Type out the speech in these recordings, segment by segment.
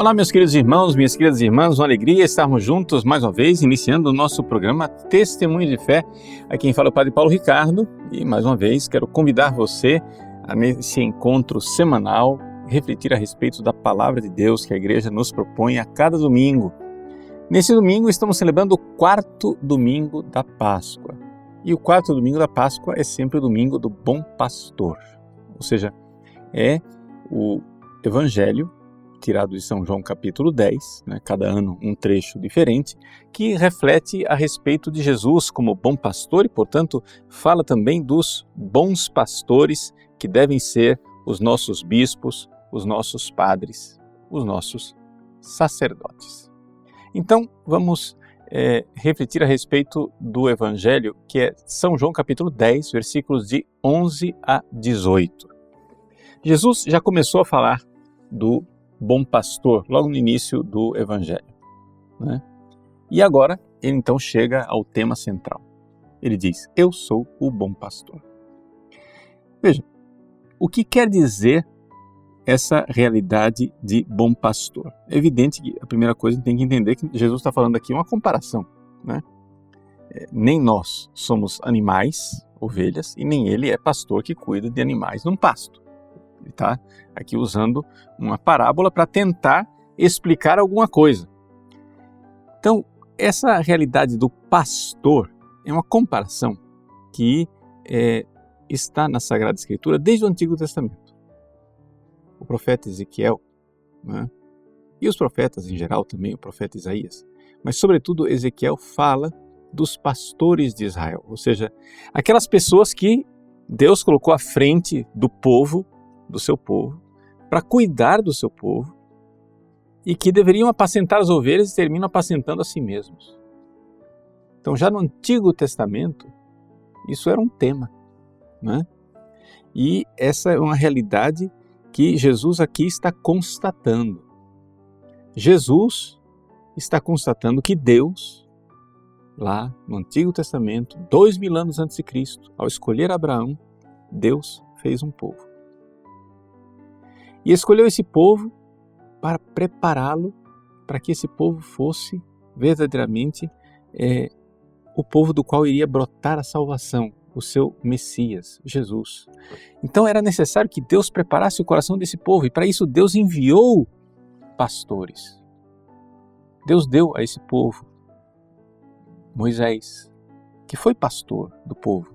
Olá, meus queridos irmãos, minhas queridas irmãs, uma alegria estarmos juntos mais uma vez, iniciando o nosso programa Testemunho de Fé. Aqui quem fala é o Padre Paulo Ricardo e, mais uma vez, quero convidar você a, nesse encontro semanal, refletir a respeito da Palavra de Deus que a Igreja nos propõe a cada domingo. Nesse domingo estamos celebrando o quarto domingo da Páscoa. E o quarto domingo da Páscoa é sempre o domingo do Bom Pastor, ou seja, é o Evangelho tirado de São João capítulo 10, cada ano um trecho diferente, que reflete a respeito de Jesus como bom pastor e, portanto, fala também dos bons pastores que devem ser os nossos bispos, os nossos padres, os nossos sacerdotes. Então, vamos refletir a respeito do Evangelho, que é São João capítulo 10, versículos de 11 a 18. Jesus já começou a falar do bom pastor, logo no início do Evangelho, E agora, ele então chega ao tema central. Ele diz, eu sou o bom pastor. Veja, o que quer dizer essa realidade de bom pastor? É evidente que a primeira coisa tem que entender que Jesus está falando aqui uma comparação, Nem nós somos animais, ovelhas, e nem ele é pastor que cuida de animais num pasto. Ele está aqui usando uma parábola para tentar explicar alguma coisa. Então, essa realidade do pastor é uma comparação que está na Sagrada Escritura desde o Antigo Testamento. O profeta Ezequiel, e os profetas em geral também, o profeta Isaías, mas sobretudo Ezequiel fala dos pastores de Israel, ou seja, aquelas pessoas que Deus colocou à frente do seu povo, para cuidar do seu povo e que deveriam apacentar as ovelhas e terminam apacentando a si mesmos. Então, já no Antigo Testamento, isso era um tema, E essa é uma realidade que Jesus aqui está constatando. Jesus está constatando que Deus, lá no Antigo Testamento, 2000 anos antes de Cristo, ao escolher Abraão, Deus fez um povo. E escolheu esse povo para prepará-lo para que esse povo fosse verdadeiramente o povo do qual iria brotar a salvação, o seu Messias, Jesus. Então era necessário que Deus preparasse o coração desse povo e para isso Deus enviou pastores. Deus deu a esse povo Moisés, que foi pastor do povo.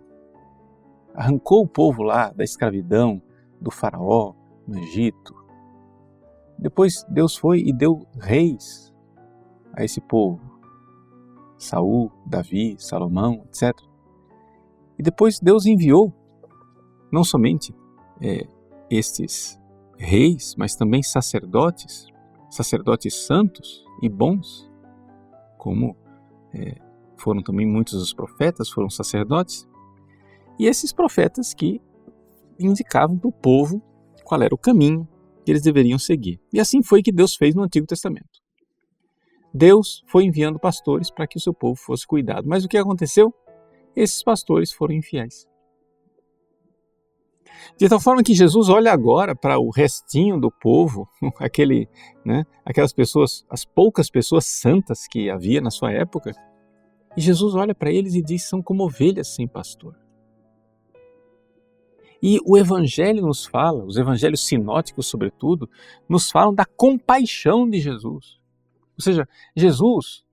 Arrancou o povo lá da escravidão, do faraó, no Egito. Depois Deus foi e deu reis a esse povo. Saul, Davi, Salomão, etc. E depois Deus enviou não somente estes reis, mas também sacerdotes santos e bons, como foram também muitos dos profetas, foram sacerdotes. E esses profetas que indicavam para o povo qual era o caminho que eles deveriam seguir. E assim foi que Deus fez no Antigo Testamento. Deus foi enviando pastores para que o seu povo fosse cuidado. Mas o que aconteceu? Esses pastores foram infiéis. De tal forma que Jesus olha agora para o restinho do povo, aquelas pessoas, as poucas pessoas santas que havia na sua época, e Jesus olha para eles e diz, são como ovelhas sem pastor. E o Evangelho nos fala, os Evangelhos sinóticos sobretudo, nos falam da compaixão de Jesus. Ou seja, Jesus,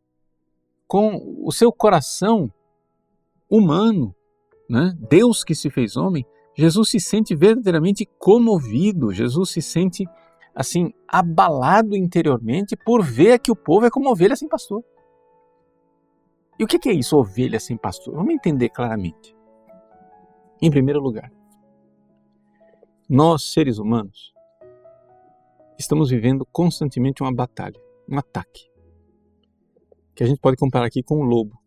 com o seu coração humano, Deus que se fez homem, Jesus se sente verdadeiramente comovido, Jesus se sente assim abalado interiormente por ver que o povo é como ovelha sem pastor. E o que é isso, ovelha sem pastor? Vamos entender claramente. Em primeiro lugar, nós, seres humanos, estamos vivendo constantemente uma batalha, um ataque, que a gente pode comparar aqui com o lobo.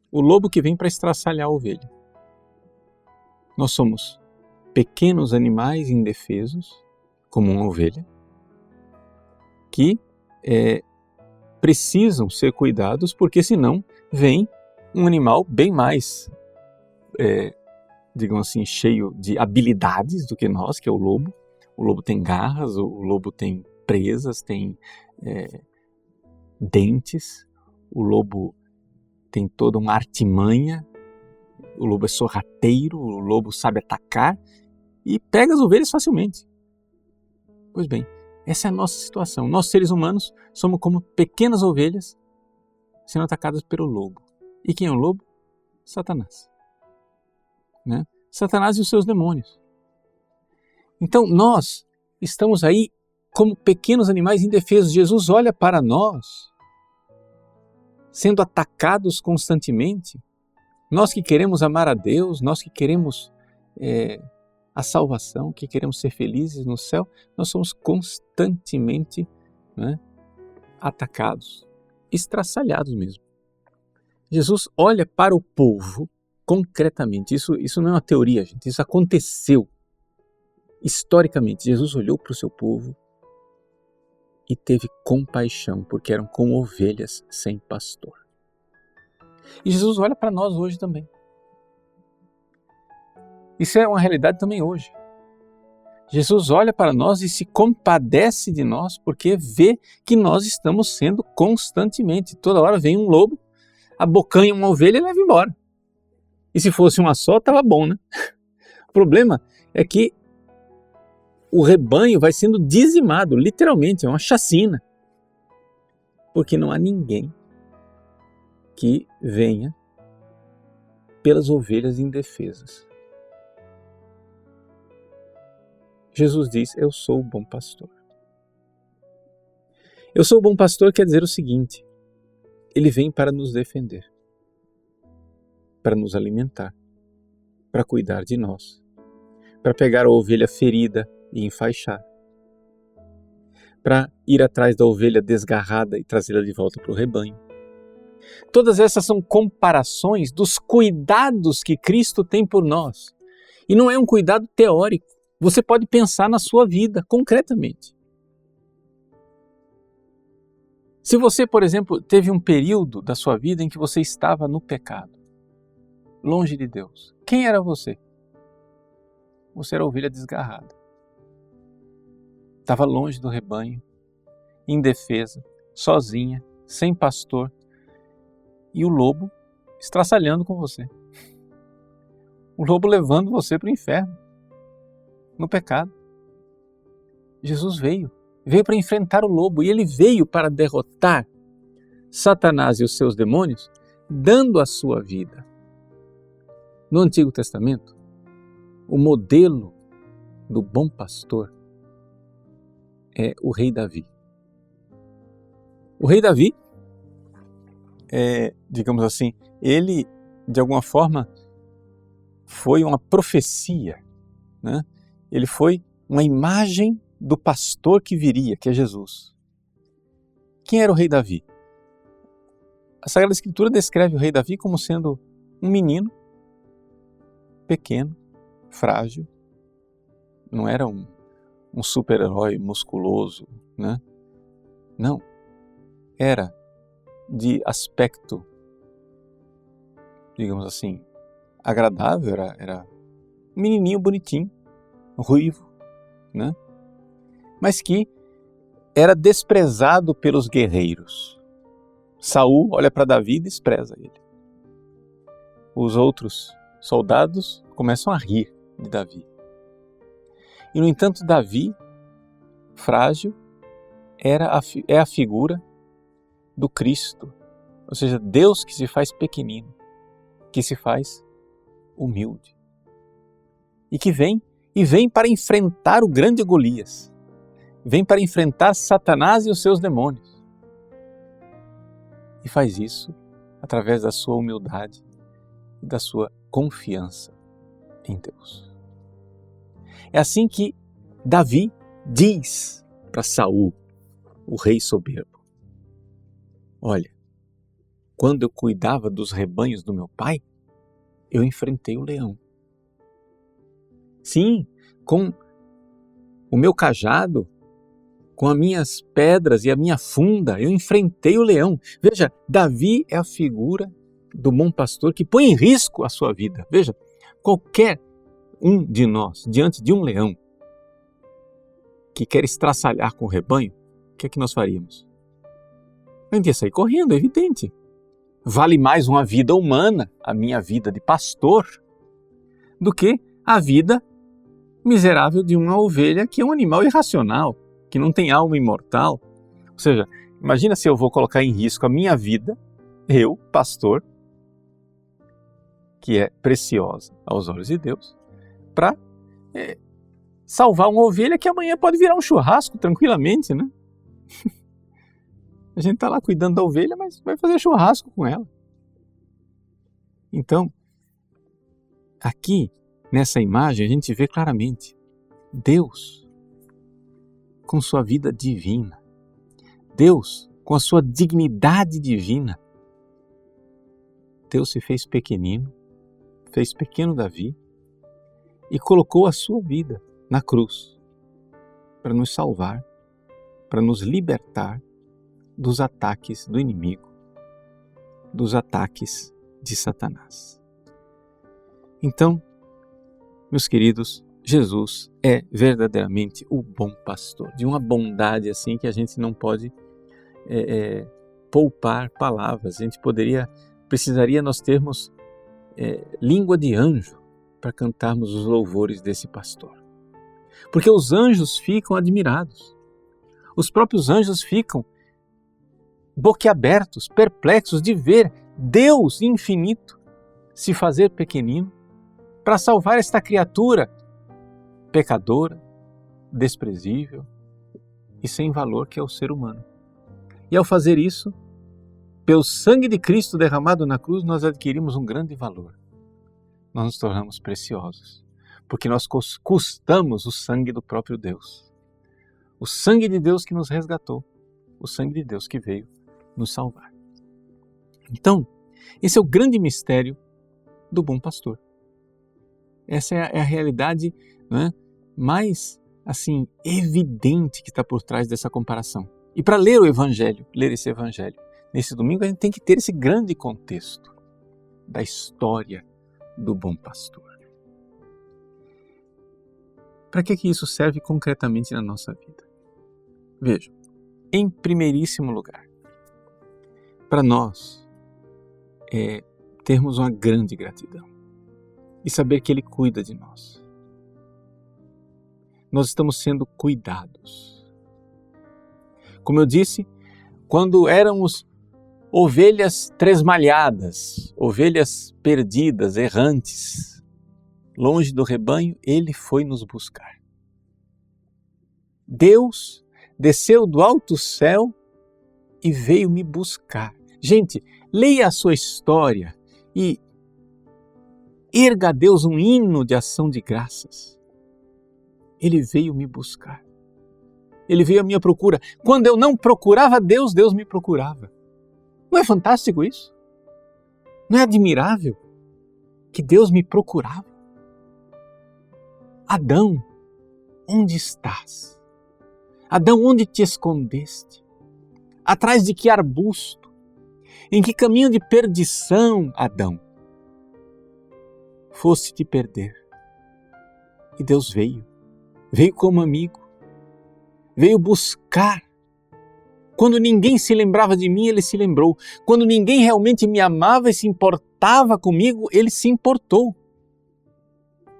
O lobo que vem para estraçalhar a ovelha. Nós somos pequenos animais indefesos, como uma ovelha, que precisam ser cuidados, porque senão vem um animal bem mais digamos assim, cheio de habilidades do que nós, que é o lobo. O lobo tem garras, o lobo tem presas, tem dentes, o lobo tem toda uma artimanha, o lobo é sorrateiro, o lobo sabe atacar e pega as ovelhas facilmente. Pois bem, essa é a nossa situação. Nós, seres humanos, somos como pequenas ovelhas sendo atacadas pelo lobo. E quem é o lobo? Satanás. Né? Satanás e os seus demônios. Então, nós estamos aí como pequenos animais indefesos. Jesus olha para nós, sendo atacados constantemente. Nós que queremos amar a Deus, nós que queremos a salvação, que queremos ser felizes no céu, nós somos constantemente, né, atacados, estraçalhados mesmo. Jesus olha para o povo concretamente. Isso não é uma teoria, gente. Isso aconteceu historicamente. Jesus olhou para o seu povo e teve compaixão, porque eram como ovelhas sem pastor. E Jesus olha para nós hoje também. Isso é uma realidade também hoje. Jesus olha para nós e se compadece de nós porque vê que nós estamos sendo constantemente. Toda hora vem um lobo, abocanha uma ovelha e leva embora. E se fosse uma só, estava bom, né? O problema é que o rebanho vai sendo dizimado, literalmente, é uma chacina. Porque não há ninguém que venha pelas ovelhas indefesas. Jesus diz, eu sou o bom pastor. Eu sou o bom pastor quer dizer o seguinte, ele vem para nos defender, para nos alimentar, para cuidar de nós, para pegar a ovelha ferida e enfaixar, para ir atrás da ovelha desgarrada e trazê-la de volta para o rebanho. Todas essas são comparações dos cuidados que Cristo tem por nós. E não é um cuidado teórico. Você pode pensar na sua vida concretamente. Se você, por exemplo, teve um período da sua vida em que você estava no pecado, longe de Deus, quem era você? Você era a ovelha desgarrada. Estava longe do rebanho, indefesa, sozinha, sem pastor, e o lobo estraçalhando com você. O lobo levando você para o inferno, no pecado. Jesus veio para enfrentar o lobo e ele veio para derrotar Satanás e os seus demônios, dando a sua vida. No Antigo Testamento, o modelo do bom pastor é o rei Davi. O rei Davi, digamos assim, ele de alguma forma foi uma profecia, né? Ele foi uma imagem do pastor que viria, que é Jesus. Quem era o rei Davi? A Sagrada Escritura descreve o rei Davi como sendo um menino pequeno, frágil, não era um super-herói musculoso, né? Não, era de aspecto, digamos assim, agradável, era um menininho bonitinho, ruivo, né? Mas que era desprezado pelos guerreiros. Saul olha para Davi e despreza ele. Os outros soldados começam a rir de Davi. E no entanto, Davi, frágil, é a figura do Cristo, ou seja, Deus que se faz pequenino, que se faz humilde e que vem para enfrentar o grande Golias, vem para enfrentar Satanás e os seus demônios e faz isso através da sua humildade e da sua confiança em Deus. É assim que Davi diz para Saul, o rei soberbo: olha, quando eu cuidava dos rebanhos do meu pai, eu enfrentei o leão. Sim, com o meu cajado, com as minhas pedras e a minha funda, eu enfrentei o leão. Veja, Davi é a figura do bom pastor que põe em risco a sua vida. Veja, qualquer um de nós, diante de um leão que quer estraçalhar com o rebanho, que é que nós faríamos? A gente ia sair correndo, é evidente. Vale mais uma vida humana, a minha vida de pastor, do que a vida miserável de uma ovelha que é um animal irracional, que não tem alma imortal. Ou seja, imagina se eu vou colocar em risco a minha vida, eu, pastor, que é preciosa aos olhos de Deus, para salvar uma ovelha que amanhã pode virar um churrasco tranquilamente, né? A gente está lá cuidando da ovelha, mas vai fazer churrasco com ela. Então, aqui, nessa imagem, a gente vê claramente Deus com sua vida divina, Deus com a sua dignidade divina. Deus se fez pequenino, fez pequeno Davi e colocou a sua vida na cruz para nos salvar, para nos libertar dos ataques do inimigo, dos ataques de Satanás. Então, meus queridos, Jesus é verdadeiramente o bom pastor, de uma bondade assim que a gente não pode poupar palavras. A gente precisaria nós termos língua de anjo para cantarmos os louvores desse pastor. Porque os anjos ficam admirados, os próprios anjos ficam boquiabertos, perplexos de ver Deus infinito se fazer pequenino para salvar esta criatura pecadora, desprezível e sem valor que é o ser humano. E ao fazer isso, pelo sangue de Cristo derramado na cruz, nós adquirimos um grande valor. Nós nos tornamos preciosos, porque nós custamos o sangue do próprio Deus. O sangue de Deus que nos resgatou, o sangue de Deus que veio nos salvar. Então, esse é o grande mistério do bom pastor. Essa é a realidade, né, mais assim evidente que está por trás dessa comparação. E para ler esse evangelho, nesse domingo a gente tem que ter esse grande contexto da história do bom pastor. Para que isso serve concretamente na nossa vida? Vejam, em primeiríssimo lugar, para nós termos uma grande gratidão e saber que Ele cuida de nós. Nós estamos sendo cuidados. Como eu disse, quando éramos ovelhas tresmalhadas, ovelhas perdidas, errantes, longe do rebanho, Ele foi nos buscar. Deus desceu do alto céu e veio me buscar. Gente, leia a sua história e erga a Deus um hino de ação de graças. Ele veio me buscar. Ele veio à minha procura. Quando eu não procurava Deus, Deus me procurava. Não é fantástico isso? Não é admirável que Deus me procurava? Adão, onde estás? Adão, onde te escondeste? Atrás de que arbusto? Em que caminho de perdição, Adão, foste te perder? E Deus veio como amigo, veio buscar. Quando ninguém se lembrava de mim, Ele se lembrou. Quando ninguém realmente me amava e se importava comigo, Ele se importou.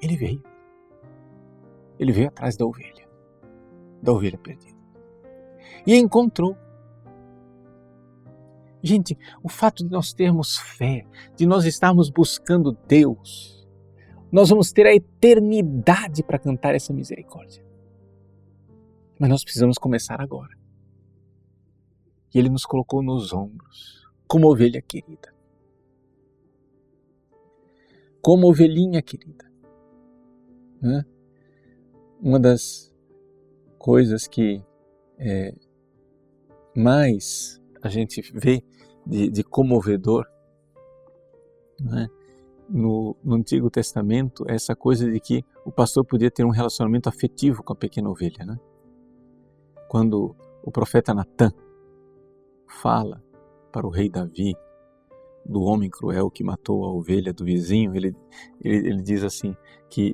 Ele veio. Ele veio atrás da ovelha perdida. E a encontrou. Gente, o fato de nós termos fé, de nós estarmos buscando Deus, nós vamos ter a eternidade para cantar essa misericórdia. Mas nós precisamos começar agora. E Ele nos colocou nos ombros, como ovelha querida. Como ovelhinha querida. Né? Uma das coisas que mais a gente vê de comovedor, né, no Antigo Testamento, é essa coisa de que o pastor podia ter um relacionamento afetivo com a pequena ovelha. Né? Quando o profeta Natã fala para o rei Davi do homem cruel que matou a ovelha do vizinho, ele diz assim, que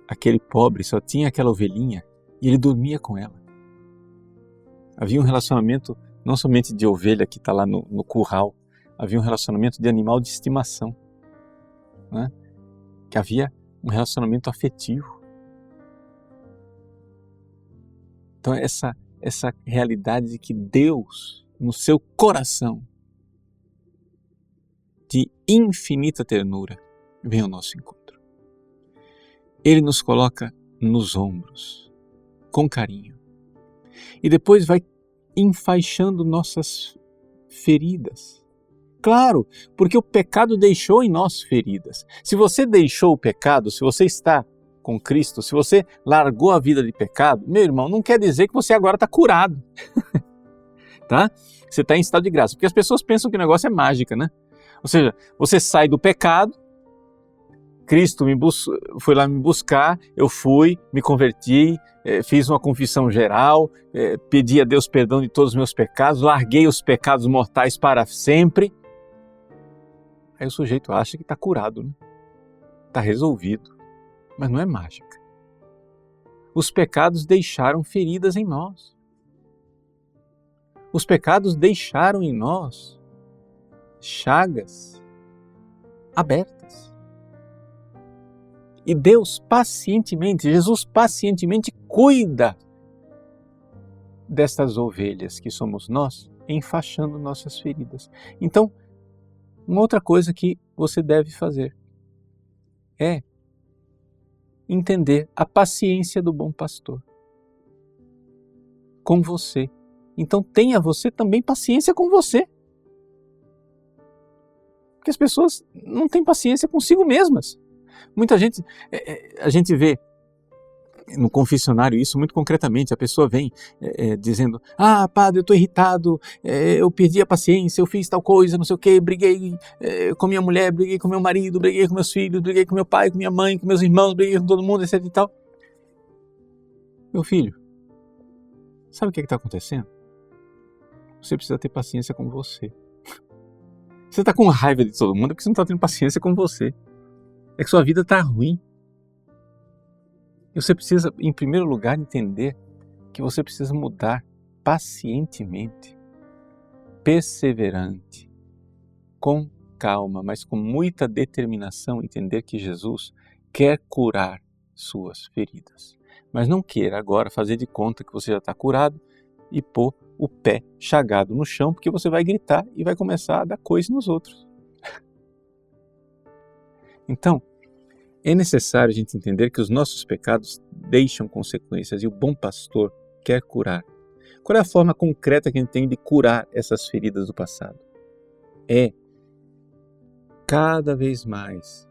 aquele pobre só tinha aquela ovelhinha e ele dormia com ela. Havia um relacionamento não somente de ovelha que está lá no curral, havia um relacionamento de animal de estimação, né? Que havia um relacionamento afetivo. Então essa realidade de que Deus, no seu coração de infinita ternura, vem ao nosso encontro. Ele nos coloca nos ombros, com carinho, e depois vai enfaixando nossas feridas. Claro, porque o pecado deixou em nós feridas. Se você deixou o pecado, se você está com Cristo, se você largou a vida de pecado, meu irmão, não quer dizer que você agora está curado. Tá? Você está em estado de graça, porque as pessoas pensam que o negócio é mágica, né? Ou seja, você sai do pecado, Cristo foi lá me buscar, eu fui, me converti, fiz uma confissão geral, pedi a Deus perdão de todos os meus pecados, larguei os pecados mortais para sempre. Aí o sujeito acha que está curado, né? Está resolvido, mas não é mágica. Os pecados deixaram feridas em nós. Os pecados deixaram em nós chagas abertas. E Deus pacientemente, Jesus pacientemente cuida destas ovelhas que somos nós, enfaixando nossas feridas. Então, uma outra coisa que você deve fazer é entender a paciência do bom pastor com você. Então tenha você também paciência com você. Porque as pessoas não têm paciência consigo mesmas. Muita gente, a gente vê no confessionário isso muito concretamente, a pessoa vem dizendo, padre, eu estou irritado, eu perdi a paciência, eu fiz tal coisa, não sei o quê, briguei com minha mulher, briguei com meu marido, briguei com meus filhos, briguei com meu pai, com minha mãe, com meus irmãos, briguei com todo mundo, etc e tal. Meu filho, sabe o que está acontecendo? Você precisa ter paciência com você. Você está com raiva de todo mundo porque você não está tendo paciência com você. É que sua vida está ruim. E você precisa, em primeiro lugar, entender que você precisa mudar pacientemente, perseverante, com calma, mas com muita determinação, entender que Jesus quer curar suas feridas. Mas não queira agora fazer de conta que você já está curado e pôr o pé chagado no chão, porque você vai gritar e vai começar a dar coisa nos outros. Então, é necessário a gente entender que os nossos pecados deixam consequências e o bom pastor quer curar. Qual é a forma concreta que a gente tem de curar essas feridas do passado? É cada vez mais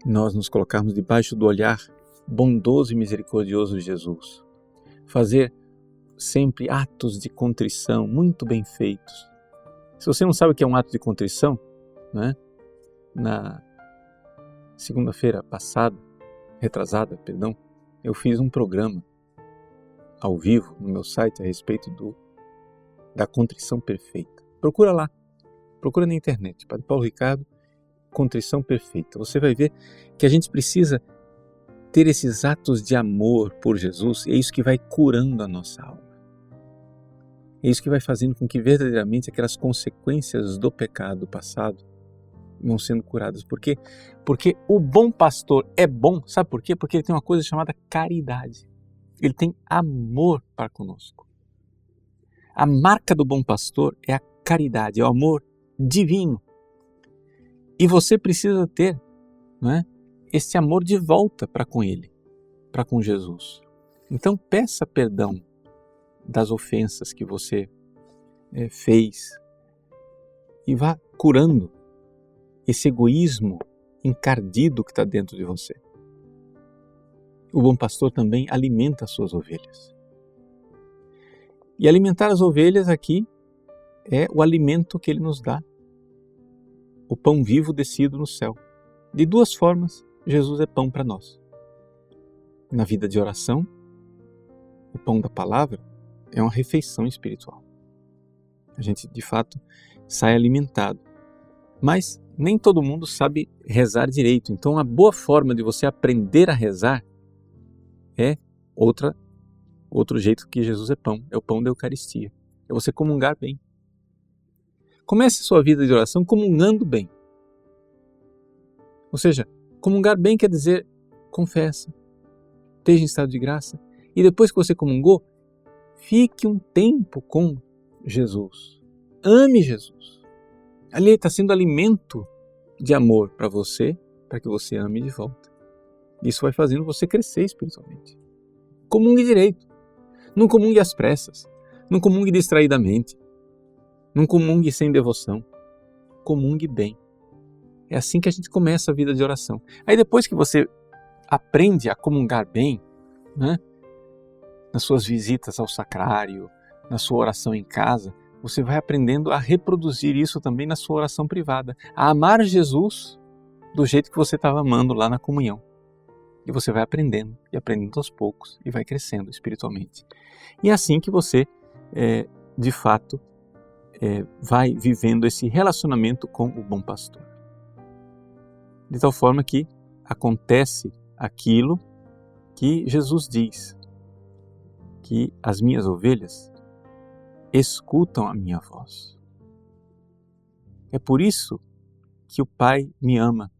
nós nos colocarmos debaixo do olhar bondoso e misericordioso de Jesus. Fazer sempre atos de contrição muito bem feitos. Se você não sabe o que é um ato de contrição, né? Na segunda-feira passada, retrasada, perdão, eu fiz um programa ao vivo no meu site a respeito da contrição perfeita. Procura lá, procura na internet, Padre Paulo Ricardo, contrição perfeita. Você vai ver que a gente precisa ter esses atos de amor por Jesus, e é isso que vai curando a nossa alma. É isso que vai fazendo com que verdadeiramente aquelas consequências do pecado passado vão sendo curadas. Por quê? Porque o bom pastor é bom, sabe por quê? Porque ele tem uma coisa chamada caridade. Ele tem amor para conosco. A marca do bom pastor é a caridade, é o amor divino. E você precisa ter, não é, esse amor de volta para com ele, para com Jesus. Então peça perdão das ofensas que você fez e vá curando esse egoísmo encardido que está dentro de você. O bom pastor também alimenta as suas ovelhas. E alimentar as ovelhas aqui é o alimento que ele nos dá, o pão vivo descido no céu. De duas formas, Jesus é pão para nós. Na vida de oração, o pão da palavra é uma refeição espiritual. A gente, de fato, sai alimentado. Mas nem todo mundo sabe rezar direito. Então, a boa forma de você aprender a rezar é outra Outro jeito que Jesus é o pão da Eucaristia. É você comungar bem. Comece sua vida de oração comungando bem. Ou seja, comungar bem quer dizer confessa, esteja em estado de graça, e depois que você comungou, fique um tempo com Jesus. Ame Jesus. Ali está sendo alimento de amor para você, para que você ame de volta. Isso vai fazendo você crescer espiritualmente. Comungue direito. Não comungue às pressas. Não comungue distraidamente. Não comungue sem devoção. Comungue bem. É assim que a gente começa a vida de oração. Aí depois que você aprende a comungar bem, né, nas suas visitas ao sacrário, na sua oração em casa, você vai aprendendo a reproduzir isso também na sua oração privada. A amar Jesus do jeito que você estava amando lá na comunhão. E você vai aprendendo, e aprendendo aos poucos, e vai crescendo espiritualmente. E é assim que você, de fato, vai vivendo esse relacionamento com o bom pastor. De tal forma que acontece aquilo que Jesus diz, que as minhas ovelhas escutam a minha voz. É por isso que o Pai me ama,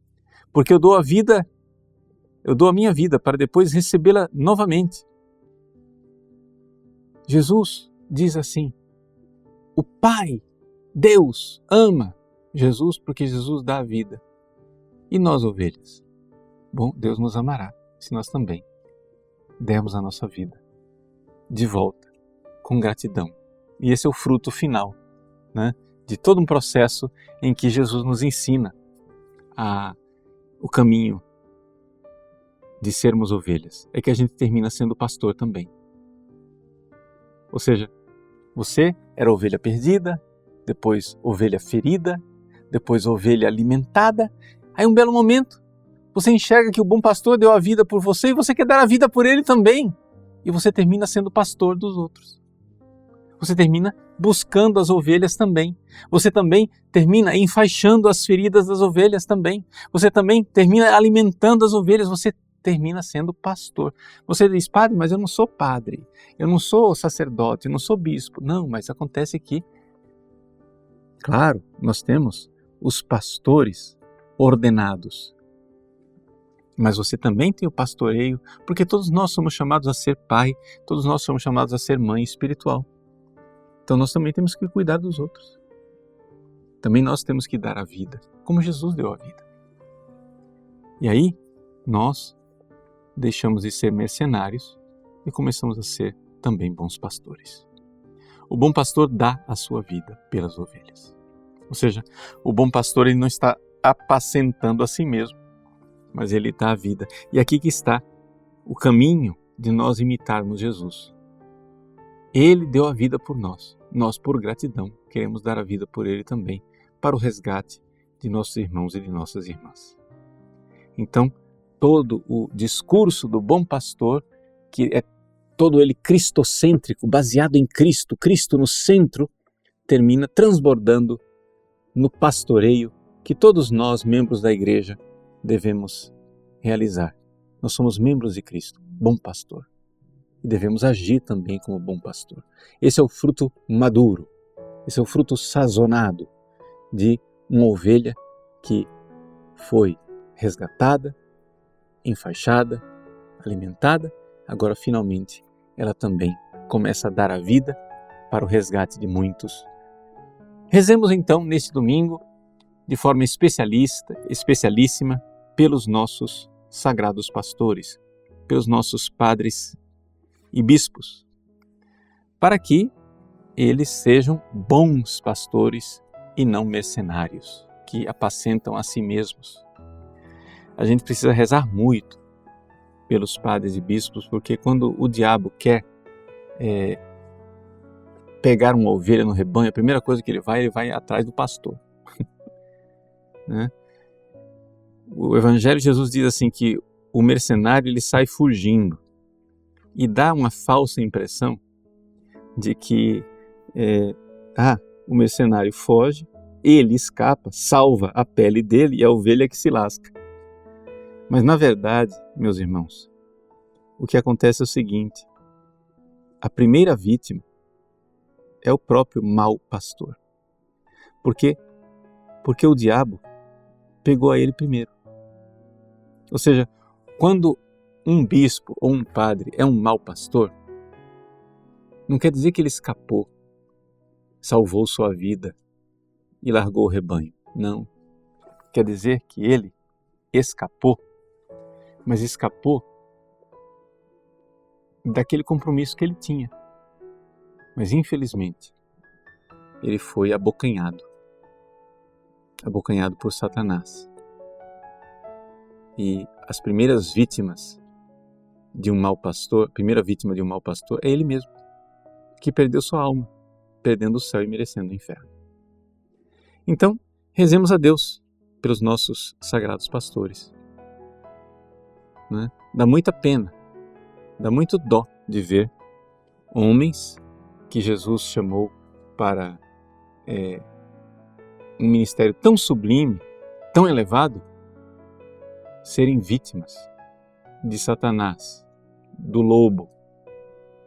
porque eu dou a minha vida para depois recebê-la novamente. Jesus diz assim, o Pai, Deus, ama Jesus porque Jesus dá a vida. E nós, ovelhas? Bom, Deus nos amará se nós também dermos a nossa vida de volta, com gratidão. E esse é o fruto final, né, de todo um processo em que Jesus nos ensina o caminho de sermos ovelhas. É que a gente termina sendo pastor também. Ou seja, você era ovelha perdida, depois ovelha ferida, depois ovelha alimentada. Aí um belo momento, você enxerga que o bom pastor deu a vida por você e você quer dar a vida por ele também. E você termina sendo pastor dos outros. Você termina buscando as ovelhas também. Você também termina enfaixando as feridas das ovelhas também. Você também termina alimentando as ovelhas. Você termina sendo pastor. Você diz, padre, mas eu não sou padre. Eu não sou sacerdote, eu não sou bispo. Não, mas acontece que, claro, nós temos os pastores ordenados. Mas você também tem o pastoreio, porque todos nós somos chamados a ser pai, todos nós somos chamados a ser mãe espiritual. Então nós também temos que cuidar dos outros. Também nós temos que dar a vida, como Jesus deu a vida. E aí, nós deixamos de ser mercenários e começamos a ser também bons pastores. O bom pastor dá a sua vida pelas ovelhas. Ou seja, o bom pastor ele não está apacentando a si mesmo, mas ele dá a vida. E aqui que está o caminho de nós imitarmos Jesus. Ele deu a vida por nós. Nós, por gratidão, queremos dar a vida por ele também, para o resgate de nossos irmãos e de nossas irmãs. Então, todo o discurso do bom pastor, que é todo ele cristocêntrico, baseado em Cristo, Cristo no centro, termina transbordando no pastoreio que todos nós, membros da igreja, devemos realizar. Nós somos membros de Cristo, bom pastor, e devemos agir também como bom pastor. Esse é o fruto maduro, esse é o fruto sazonado de uma ovelha que foi resgatada, enfaixada, alimentada, agora finalmente ela também começa a dar a vida para o resgate de muitos. Rezemos então neste domingo de forma especialíssima pelos nossos sagrados pastores, pelos nossos padres e bispos, para que eles sejam bons pastores e não mercenários, que apacentam a si mesmos. A gente precisa rezar muito pelos padres e bispos, porque quando o diabo quer pegar uma ovelha no rebanho, a primeira coisa que ele vai atrás do pastor. Né? O Evangelho de Jesus diz assim que o mercenário ele sai fugindo e dá uma falsa impressão de que o mercenário foge, ele escapa, salva a pele dele e a ovelha que se lasca. Mas na verdade, meus irmãos, o que acontece é o seguinte: a primeira vítima é o próprio mau pastor. Por quê? Porque o diabo pegou a ele primeiro. Ou seja, quando um bispo ou um padre é um mau pastor, não quer dizer que ele escapou, salvou sua vida e largou o rebanho. Não. Quer dizer que ele escapou, mas escapou daquele compromisso que ele tinha. Mas infelizmente, ele foi abocanhado por Satanás. E as primeiras vítimas de um mau pastor, a primeira vítima de um mau pastor é ele mesmo, que perdeu sua alma, perdendo o céu e merecendo o inferno. Então, rezemos a Deus pelos nossos sagrados pastores. Né? Dá muita pena, dá muito dó de ver homens que Jesus chamou para um ministério tão sublime, tão elevado, serem vítimas de Satanás, do lobo,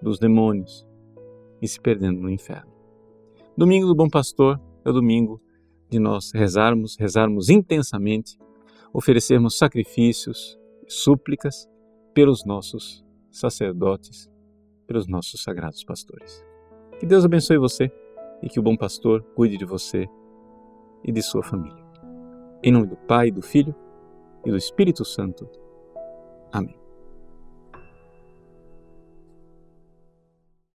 dos demônios e se perdendo no inferno. Domingo do Bom Pastor é o domingo de nós rezarmos intensamente, oferecermos sacrifícios, súplicas pelos nossos sacerdotes, pelos nossos sagrados pastores. Que Deus abençoe você e que o bom pastor cuide de você e de sua família. Em nome do Pai, do Filho e do Espírito Santo. Amém.